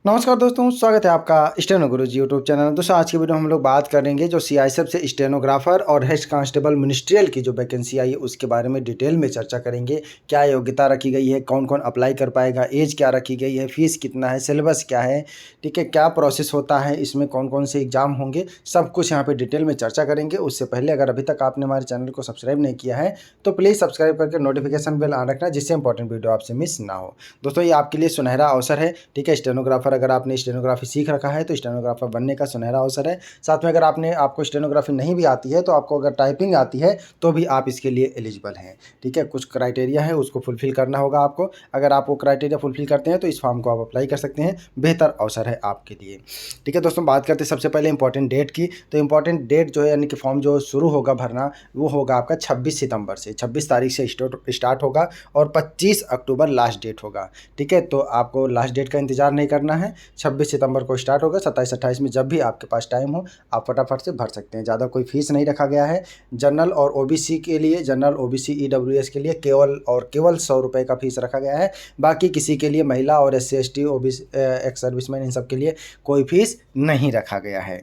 नमस्कार दोस्तों, स्वागत है आपका स्टेनो गुरुजी यूट्यूब चैनल। दोस्तों आज की वीडियो हम लोग बात करेंगे जो सीआईएसएफ से स्टेनोग्राफर और हेड कांस्टेबल मिनिस्ट्रियल की जो वैकेंसी आई है उसके बारे में डिटेल में चर्चा करेंगे। क्या योग्यता रखी गई है, कौन कौन अप्लाई कर पाएगा, एज क्या रखी गई है, फीस कितना है, सिलेबस क्या है, ठीक है, क्या प्रोसेस होता है, इसमें कौन कौन से एग्जाम होंगे, सब कुछ यहाँ पर डिटेल में चर्चा करेंगे। उससे पहले अगर अभी तक आपने हमारे चैनल को सब्सक्राइब नहीं किया है तो प्लीज़ सब्सक्राइब करके नोटिफिकेशन बेल ऑन रखना, जिससे इंपॉर्टेंट वीडियो आपसे मिस ना हो। दोस्तों ये आपके लिए सुनहरा अवसर है, ठीक है। स्टेनोग्राफर अगर आपने स्टेनोग्राफी सीख रखा है तो स्टेनोग्राफर बनने का सुनहरा अवसर है। साथ में अगर आपको स्टेनोग्राफी नहीं भी आती है तो आपको अगर टाइपिंग आती है तो भी आप इसके लिए एलिजिबल हैं, ठीक है। कुछ क्राइटेरिया है उसको फुलफिल करना होगा आपको। अगर आप वो क्राइटेरिया फुलफिल करते हैं तो इस फॉर्म को आप अप्लाई कर सकते हैं। बेहतर अवसर है आपके लिए, ठीक है। दोस्तों बात करते हैं सबसे पहले इंपॉर्टेंट डेट की। तो इंपॉर्टेंट डेट जो है यानी कि फॉर्म जो शुरू होगा भरना वो होगा आपका 26 सितंबर से, 26 तारीख से स्टार्ट होगा और 25 अक्टूबर लास्ट डेट होगा, ठीक है। तो आपको लास्ट डेट का इंतजार नहीं करना है। 26 सितंबर को स्टार्ट होगा, 27-28 में जब भी आपके पास टाइम हो आप फटाफट से भर सकते हैं। ज़्यादा कोई फीस नहीं रखा गया है। जनरल और ओबीसी के लिए, जनरल ओबीसी ईडब्ल्यूएस केवल केवल 100 रुपये का फीस रखा गया है। बाकी किसी के लिए, महिला और SC ST OBC ex serviceman, इन सब के लिए कोई फीस नहीं रखा गया है,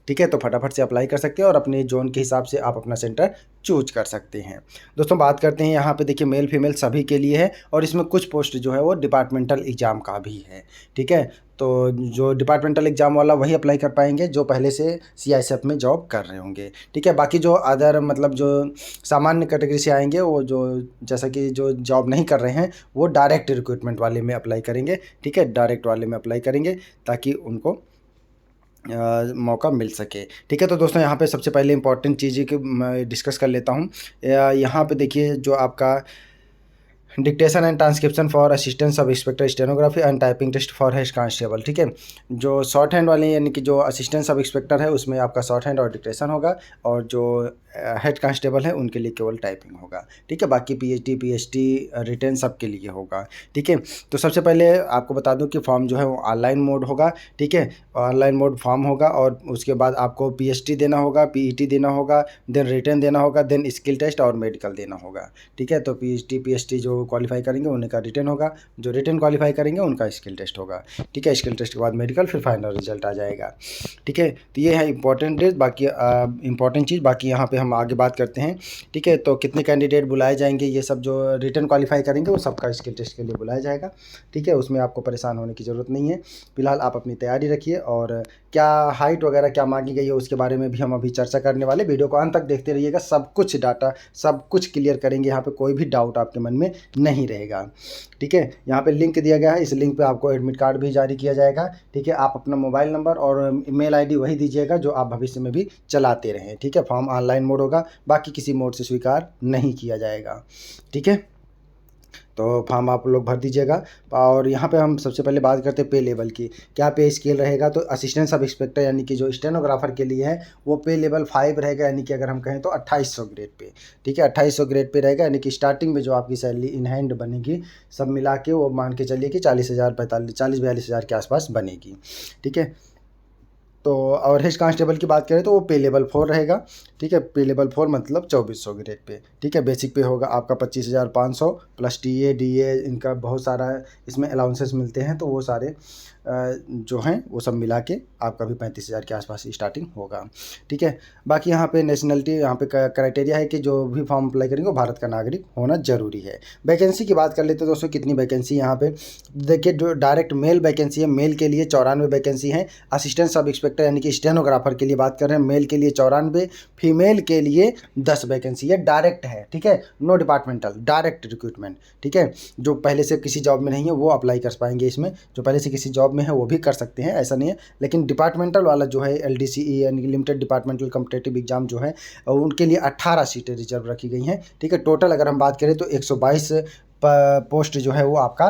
ठीक है। तो फटाफट से अप्लाई कर सकते हैं और अपने जोन के हिसाब से आप अपना सेंटर चूज कर सकते हैं। दोस्तों बात करते हैं यहाँ पे, देखिए मेल फीमेल सभी के लिए है और इसमें कुछ पोस्ट जो है वो डिपार्टमेंटल एग्ज़ाम का भी है, ठीक है। तो जो डिपार्टमेंटल एग्ज़ाम वाला वही अप्लाई कर पाएंगे जो पहले से सीआईएसएफ में जॉब कर रहे होंगे, ठीक है। बाकी जो अदर मतलब जो सामान्य कैटेगरी से आएंगे वो जो जैसा कि जो जॉब नहीं कर रहे हैं वो डायरेक्ट रिक्रूटमेंट वाले में अप्लाई करेंगे, ठीक है। डायरेक्ट वाले में अप्लाई करेंगे ताकि उनको मौका मिल सके, ठीक है। तो दोस्तों यहाँ पे सबसे पहले इंपॉर्टेंट चीज़ें की मैं डिस्कस कर लेता हूँ। यहाँ पे देखिए जो आपका dictation and transcription for assistant sub inspector stenography and typing test for head constable, ठीक है। जो शॉर्ट हैंड वाले यानी कि जो असिस्टेंट सब इंस्पेक्टर है उसमें आपका शॉर्ट हैंड और डिक्टेशन होगा और जो हेड कांस्टेबल है उनके लिए केवल टाइपिंग होगा, ठीक है। बाकी PhD रिटेन सब के लिए होगा, ठीक है। तो सबसे पहले आपको बता दूं कि फॉर्म जो है वो ऑनलाइन मोड होगा, ठीक है। ऑनलाइन मोड फॉर्म होगा और उसके बाद आपको PhD देना होगा, PET देना होगा, देन रिटेन देना होगा, देन स्किल टेस्ट और मेडिकल देना होगा, ठीक है। तो PhD जो क्वालिफाई करेंगे उनका रिटेन होगा, जो रिटेन क्वालिफाई करेंगे उनका स्किल टेस्ट होगा, ठीक है। स्किल टेस्ट के बाद मेडिकल, फिर फाइनल रिजल्ट आ जाएगा, ठीक है। तो ये है इंपॉर्टेंट डेट। बाकी इंपॉर्टेंट चीज़ बाकी यहाँ पे हम आगे बात करते हैं, ठीक है। तो कितने कैंडिडेट बुलाए जाएंगे, ये सब जो रिटन क्वालिफाई करेंगे वो सबका स्किल टेस्ट के लिए बुलाया जाएगा, ठीक है। उसमें आपको परेशान होने की ज़रूरत नहीं है। फिलहाल आप अपनी तैयारी रखिए और क्या हाइट वगैरह क्या मांगी गई है उसके बारे में भी हम अभी चर्चा करने वाले। वीडियो को अंत तक देखते रहिएगा, सब कुछ डाटा सब कुछ क्लियर करेंगे। यहाँ पे कोई भी डाउट आपके मन में नहीं रहेगा, ठीक है। यहाँ पे लिंक दिया गया है, इस लिंक पे आपको एडमिट कार्ड भी जारी किया जाएगा, ठीक है। आप अपना मोबाइल नंबर और ईमेल आईडी वही दीजिएगा जो आप भविष्य में भी चलाते रहें, ठीक है। फॉर्म ऑनलाइन मोड होगा, बाकी किसी मोड से स्वीकार नहीं किया जाएगा, ठीक है। तो फॉर्म आप लोग भर दीजिएगा। और यहाँ पे हम सबसे पहले बात करते हैं पे लेवल की, क्या पे स्केल रहेगा। तो असिस्टेंट सब इंस्पेक्टर यानी कि जो स्टेनोग्राफर के लिए है वो पे लेवल 5 रहेगा, यानी कि अगर हम कहें तो 2800 ग्रेड पे, ठीक है। 2800 ग्रेड पे रहेगा, यानी कि स्टार्टिंग में जो आपकी सैलरी इन हैंड बनेगी सब मिला के वो मान के चलिए कि 40,000 के आसपास बनेगी, ठीक है। तो और हेड कांस्टेबल की बात करें तो वो पे लेवल 4 रहेगा, ठीक है। पे लेवल 4 मतलब 2400 ग्रेड पे, ठीक है। बेसिक पे होगा आपका 25,500 प्लस TA DA, इनका बहुत सारा इसमें अलाउंसेस मिलते हैं, तो वो सारे जो हैं वो सब मिला के आपका भी 35,000 के आसपास स्टार्टिंग होगा, ठीक है। बाकी यहाँ पे नेशनलिटी, यहाँ पे क्राइटेरिया है कि जो भी फॉर्म अप्लाई करेंगे वो भारत का नागरिक होना जरूरी है। वैकेंसी की बात कर लेते हैं दोस्तों, कितनी वैकेंसी यहाँ पे देखिए। जो डायरेक्ट मेल वैकेंसी है, मेल के लिए 94 वैकेंसी है। असिस्टेंट सब इंस्पेक्टर यानी कि स्टेनोग्राफर के लिए बात कर रहे हैं, मेल के लिए 94, फीमेल के लिए 10 वैकेंसी है। डायरेक्ट है, ठीक है, नो डिपार्टमेंटल, डायरेक्ट रिक्रूटमेंट, ठीक है। जो पहले से किसी जॉब में नहीं है वो अप्लाई कर पाएंगे इसमें, जो पहले से किसी जॉब में है वो भी कर सकते हैं, ऐसा नहीं है। लेकिन डिपार्टमेंटल वाला जो है LDCE यानी कि लिमिटेड डिपार्टमेंटल कॉम्पिटिटिव एग्जाम जो है उनके लिए 18 सीटें रिजर्व रखी गई हैं, ठीक है। टोटल अगर हम बात करें तो 122 पोस्ट जो है वो आपका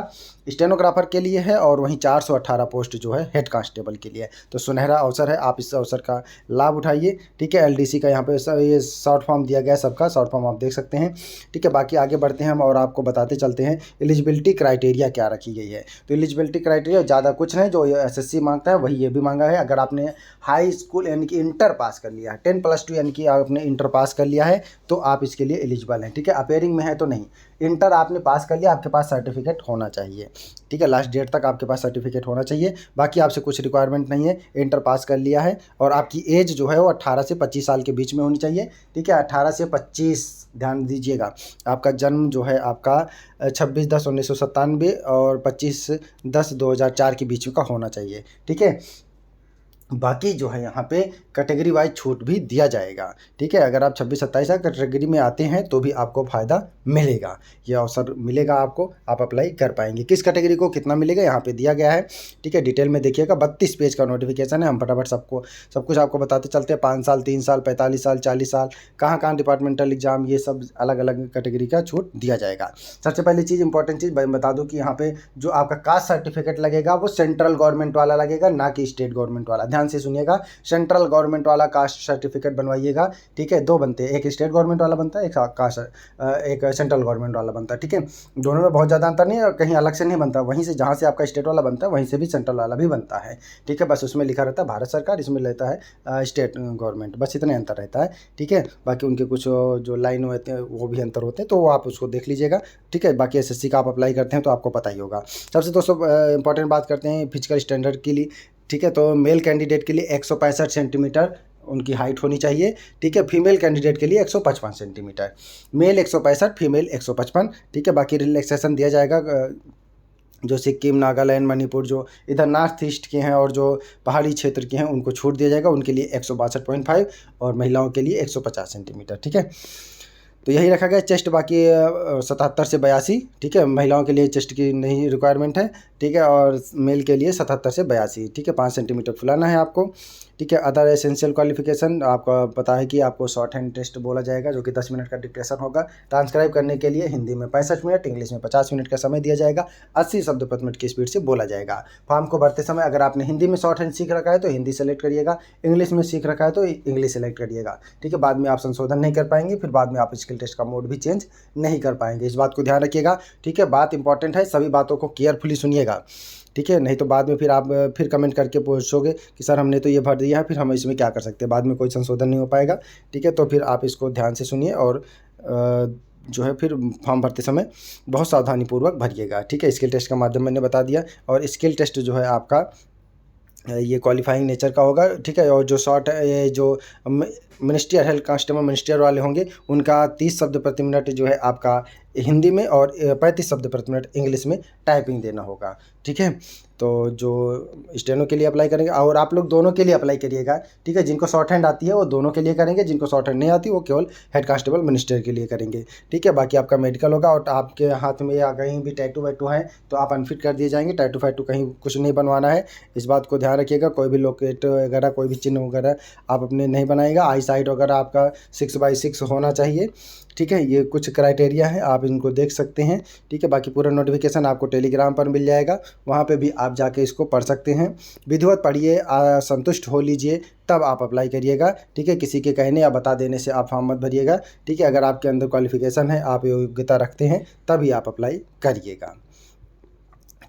स्टेनोग्राफर के लिए है और वहीं 418 पोस्ट जो है हेड कांस्टेबल के लिए है। तो सुनहरा अवसर है, आप इस अवसर का लाभ उठाइए, ठीक है। LDC का यहाँ पे ये शॉर्ट फॉर्म दिया गया है, सबका शॉर्ट फॉर्म आप देख सकते हैं, ठीक है। बाकी आगे बढ़ते हैं हम और आपको बताते चलते हैं एलिजिबिलिटी क्राइटेरिया क्या रखी गई है। तो एलिजिबिलिटी क्राइटेरिया ज़्यादा कुछ नहीं, जो SSC मांगता है वही ये भी मांगा है। अगर आपने हाई स्कूल यानी कि इंटर पास कर लिया है, 10+2 यानी कि आपने इंटर पास कर लिया है तो आप इसके लिए एलिजिबल हैं, ठीक है। अपेयरिंग में है तो नहीं, इंटर आपने पास कर लिया, आपके पास सर्टिफिकेट होना चाहिए, ठीक है, लास्ट डेट तक आपके पास सर्टिफिकेट होना चाहिए। बाकी आपसे कुछ रिक्वायरमेंट नहीं है, इंटर पास कर लिया है और आपकी एज जो है वो 18 से 25 साल के बीच में होनी चाहिए। ठीक है, 18 से 25, ध्यान दीजिएगा। आपका जन्म जो है आपका 26/10/1997 और 25/10/2004 के बीच का होना चाहिए। ठीक है, बाकी जो है यहाँ पे कैटेगरी वाइज छूट भी दिया जाएगा। ठीक है, अगर आप 26-27 कैटेगरी में आते हैं तो भी आपको फ़ायदा मिलेगा, ये अवसर मिलेगा आपको, आप अप्लाई कर पाएंगे। किस कैटेगरी को कितना मिलेगा यहाँ पे दिया गया है। ठीक है, डिटेल में देखिएगा, 32 पेज का नोटिफिकेशन है। हम फटाफट सब कुछ आपको बताते चलते हैं। 5 साल, 3 साल, 45 साल, 40 साल, कहाँ डिपार्टमेंटल एग्जाम, ये सब अलग अलग कैटेगरी का छूट दिया जाएगा। सबसे पहली चीज़, इंपॉर्टेंट चीज़ बता दूँ कि यहाँ पे जो आपका कास्ट सर्टिफिकेट लगेगा वो सेंट्रल गवर्नमेंट वाला लगेगा, ना कि स्टेट गवर्नमेंट वाला। ध्यान से सुनिएगा, सेंट्रल गवर्नमेंट वाला कास्ट सर्टिफिकेट बनवाइएगा। ठीक है, 2 बनते हैं, एक स्टेट गवर्नमेंट वाला बनता है, एक सेंट्रल गवर्नमेंट वाला बनता है। ठीक है, दोनों में बहुत ज़्यादा अंतर नहीं है, कहीं अलग से नहीं बनता, वहीं से जहाँ से आपका स्टेट वाला बनता है वहीं से भी सेंट्रल वाला भी बनता है। ठीक है, बस उसमें लिखा रहता है भारत सरकार, इसमें रहता है स्टेट गवर्नमेंट, बस इतने अंतर रहता है। ठीक है, बाकी उनके कुछ जो लाइन होते हैं वो भी अंतर होते हैं, तो आप उसको देख लीजिएगा। ठीक है, बाकी एसएससी का आप अप्लाई करते हैं तो आपको पता ही होगा। सबसे दोस्तों इंपॉर्टेंट बात करते हैं फिजिकल स्टैंडर्ड के लिए। ठीक है, तो मेल कैंडिडेट के लिए 165 सेंटीमीटर उनकी हाइट होनी चाहिए। ठीक है, फीमेल कैंडिडेट के लिए 155 सेंटीमीटर, मेल 165, फीमेल 155। ठीक है, बाकी रिलैक्सेशन दिया जाएगा, जो सिक्किम, नागालैंड, मणिपुर, जो इधर नॉर्थ ईस्ट के हैं और जो पहाड़ी क्षेत्र के हैं उनको छूट दिया जाएगा, उनके लिए 162.5 और महिलाओं के लिए 150 सेंटीमीटर। ठीक है, तो यही रखा गया। चेस्ट बाकी 77 से 82। ठीक है, महिलाओं के लिए चेस्ट की नहीं रिक्वायरमेंट है। ठीक है, और मेल के लिए 77 से 82। ठीक है, 5 सेंटीमीटर फुलाना है आपको। ठीक है, अदर एसेंशियल क्वालिफिकेशन आपको पता है कि आपको शॉर्ट हैंड टेस्ट बोला जाएगा, जो कि 10 मिनट का डिक्टेशन होगा। ट्रांसक्राइब करने के लिए हिंदी में 65 मिनट, इंग्लिश में 50 मिनट का समय दिया जाएगा। 80 शब्द प्रति मिनट की स्पीड से बोला जाएगा। फॉर्म को भरते समय अगर आपने हिंदी में शॉर्ट हैंड सीख रखा है तो हिंदी सेलेक्ट करिएगा, इंग्लिश में सीख रखा है तो इंग्लिश सेलेक्ट करिएगा। ठीक है, बाद में आप संशोधन नहीं कर पाएंगे, फिर बाद में आप स्किल टेस्ट का मोड भी चेंज नहीं कर पाएंगे, इस बात को ध्यान रखिएगा। ठीक है, बात इंपॉर्टेंट है, सभी बातों को केयरफुली सुनिएगा। ठीक है, नहीं तो बाद में फिर आप फिर कमेंट करके पूछोगे कि सर हमने तो ये भर दिया है, फिर हम इसमें क्या कर सकते हैं, बाद में कोई संशोधन नहीं हो पाएगा। ठीक है, तो फिर आप इसको ध्यान से सुनिए और जो है फिर फॉर्म भरते समय बहुत सावधानीपूर्वक भरिएगा। ठीक है, स्किल टेस्ट का माध्यम मैंने बता दिया, और स्किल टेस्ट जो है आपका ये क्वालिफाइंग नेचर का होगा। ठीक है, और जो शॉर्ट ये जो मिनिस्ट्रियल हेल्थ कांस्टेबल मिनिस्ट्रियल वाले होंगे उनका 30 शब्द प्रति मिनट जो है आपका हिंदी में और 35 शब्द प्रति मिनट इंग्लिश में टाइपिंग देना होगा। ठीक है, तो जो स्टेनो के लिए अप्लाई करेंगे, और आप लोग दोनों के लिए अप्लाई करिएगा। ठीक है, जिनको शॉर्ट हैंड आती है वो दोनों के लिए करेंगे, जिनको शॉर्ट हैंड नहीं आती वो केवल हेड कांस्टेबल मिनिस्टर के लिए करेंगे। ठीक है, बाकी आपका मेडिकल होगा, और आपके हाथ में या कहीं भी टैटू वैटू है तो आप अनफिट कर दिए जाएंगे। टैटू फैटू कहीं कुछ नहीं बनवाना है, इस बात को ध्यान रखिएगा। कोई भी लोकेट वगैरह, कोई भी चिन्ह वगैरह आप अपने नहीं बनाएगा। आई साइड वगैरह आपका 6/6 होना चाहिए। ठीक है, ये कुछ क्राइटेरिया है, आप इनको देख सकते हैं। ठीक है, बाकी पूरा नोटिफिकेशन आपको टेलीग्राम पर मिल जाएगा, वहाँ पे भी आप जाके इसको पढ़ सकते हैं। विधिवत पढ़िए, संतुष्ट हो लीजिए, तब आप अप्लाई करिएगा। ठीक है, किसी के कहने या बता देने से आप फॉर्म मत भरिएगा। ठीक है, अगर आपके अंदर क्वालिफिकेशन है, आप योग्यता रखते हैं, तभी आप अप्लाई करिएगा।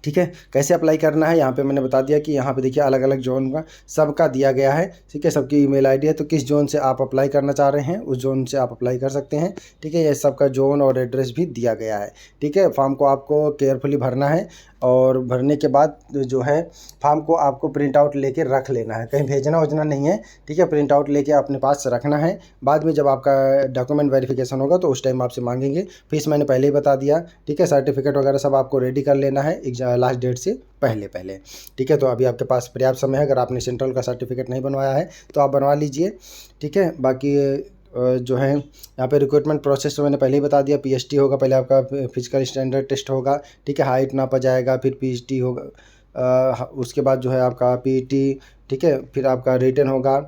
ठीक है, कैसे अप्लाई करना है यहाँ पे मैंने बता दिया कि यहाँ पे देखिए अलग अलग जोन का सबका दिया गया है। ठीक है, सबकी ईमेल आईडी है, तो किस जोन से आप अप्लाई करना चाह रहे हैं उस जोन से आप अप्लाई कर सकते हैं। ठीक है, ये सबका जोन और एड्रेस भी दिया गया है। ठीक है, फॉर्म को आपको केयरफुली भरना है, और भरने के बाद जो है फॉर्म को आपको प्रिंट आउट लेके रख लेना है, कहीं भेजना वजना नहीं है। ठीक है, प्रिंट आउट लेके अपने पास रखना है। बाद में जब आपका डॉक्यूमेंट वेरिफिकेशन होगा तो उस टाइम आपसे मांगेंगे। फीस मैंने पहले ही बता दिया। ठीक है, सर्टिफिकेट वगैरह सब आपको रेडी कर लेना है लास्ट डेट से पहले। ठीक है, तो अभी आपके पास पर्याप्त समय है। अगर आपने सेंट्रल का सर्टिफिकेट नहीं बनवाया है तो आप बनवा लीजिए। ठीक है, बाकी जो है यहाँ पे रिक्रूटमेंट प्रोसेस तो मैंने पहले ही बता दिया। पीएसटी होगा, पहले आपका फिजिकल स्टैंडर्ड टेस्ट होगा। ठीक है, हाइट नापा जाएगा, फिर पीएचटी होगा, उसके बाद जो है आपका पीटी। ठीक है, फिर आपका रिटन होगा।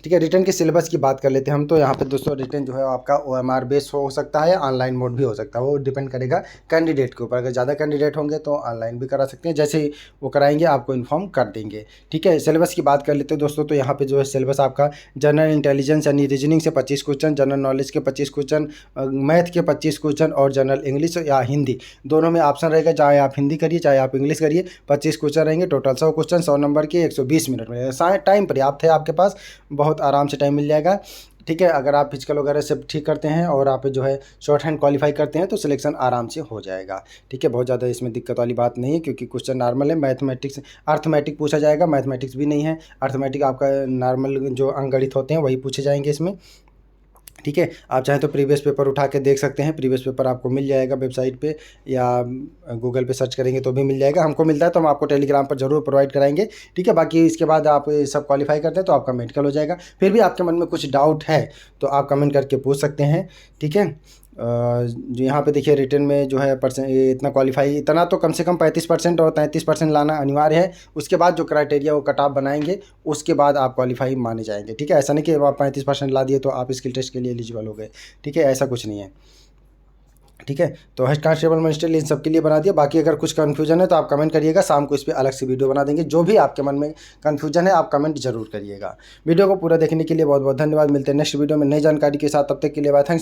ठीक है, रिटन के सिलेबस की बात कर लेते हैं हम। तो यहाँ पे दोस्तों रिटन जो है आपका OMR बेस हो सकता है, ऑनलाइन मोड भी हो सकता है, वो डिपेंड करेगा कैंडिडेट के ऊपर। अगर ज़्यादा कैंडिडेट होंगे तो ऑनलाइन भी करा सकते हैं, जैसे ही वो कराएंगे आपको इन्फॉर्म कर देंगे। ठीक है, सिलेबस की बात कर लेते हैं दोस्तों। तो यहाँ पे जो है सिलेबस आपका जनरल इंटेलिजेंस यानी रीजनिंग से 25 क्वेश्चन, जनरल नॉलेज के 25 क्वेश्चन, मैथ के 25 क्वेश्चन, और जनरल इंग्लिश या हिंदी दोनों में ऑप्शन रहेगा। चाहे आप हिंदी करिए चाहे आप इंग्लिश करिए, 25 क्वेश्चन रहेंगे। टोटल 100 क्वेश्चन, 100 नंबर के, 120 मिनट में। टाइम पर्याप्त है आपके पास, बहुत आराम से टाइम मिल जाएगा। ठीक है, अगर आप फिजिकल वगैरह सब ठीक करते हैं और आप जो है शॉर्ट हैंड क्वालिफाई करते हैं तो सिलेक्शन आराम से हो जाएगा। ठीक है, बहुत ज़्यादा इसमें दिक्कत वाली बात नहीं है, क्योंकि क्वेश्चन नॉर्मल है। मैथमेटिक्स अर्थमेटिक पूछा जाएगा, मैथमेटिक्स भी नहीं है। अर्थमेटिक आपका नॉर्मल जो अंकगणित होते हैं वही पूछे जाएंगे इसमें। ठीक है, आप चाहें तो प्रीवियस पेपर उठा के देख सकते हैं। प्रीवियस पेपर आपको मिल जाएगा वेबसाइट पे, या गूगल पे सर्च करेंगे तो भी मिल जाएगा। हमको मिलता है तो हम आपको टेलीग्राम पर जरूर प्रोवाइड कराएंगे। ठीक है, बाकी इसके बाद आप ये सब क्वालिफाई करते हैं तो आपका मेडिकल हो जाएगा। फिर भी आपके मन में कुछ डाउट है तो आप कमेंट करके पूछ सकते हैं। ठीक है, जो यहाँ पे देखिए रिटर्न में जो है परसेंट इतना क्वालिफाई, इतना तो कम से कम 35% और 33% लाना अनिवार्य है। उसके बाद जो क्राइटेरिया वो कट ऑफ बनाएंगे उसके बाद आप क्वालिफाई माने जाएंगे। ठीक है, ऐसा नहीं कि आप 35% ला दिए तो आप स्किल टेस्ट के लिए एलिजिबल हो गए। ठीक है, ऐसा कुछ नहीं है। ठीक है, तो हेड कांस्टेबल मिनिस्ट्रियल इन सब के लिए बना दिया। बाकी अगर कुछ कन्फ्यूजन है तो आप कमेंट करिएगा, शाम को इस पर अलग से वीडियो बना देंगे। जो भी आपके मन में कन्फ्यूजन है आप कमेंट जरूर करिएगा। वीडियो को पूरा देखने के लिए बहुत बहुत धन्यवाद। मिलते हैं नेक्स्ट वीडियो में नई जानकारी के साथ, तब तक के लिए बाय। थैंक्स।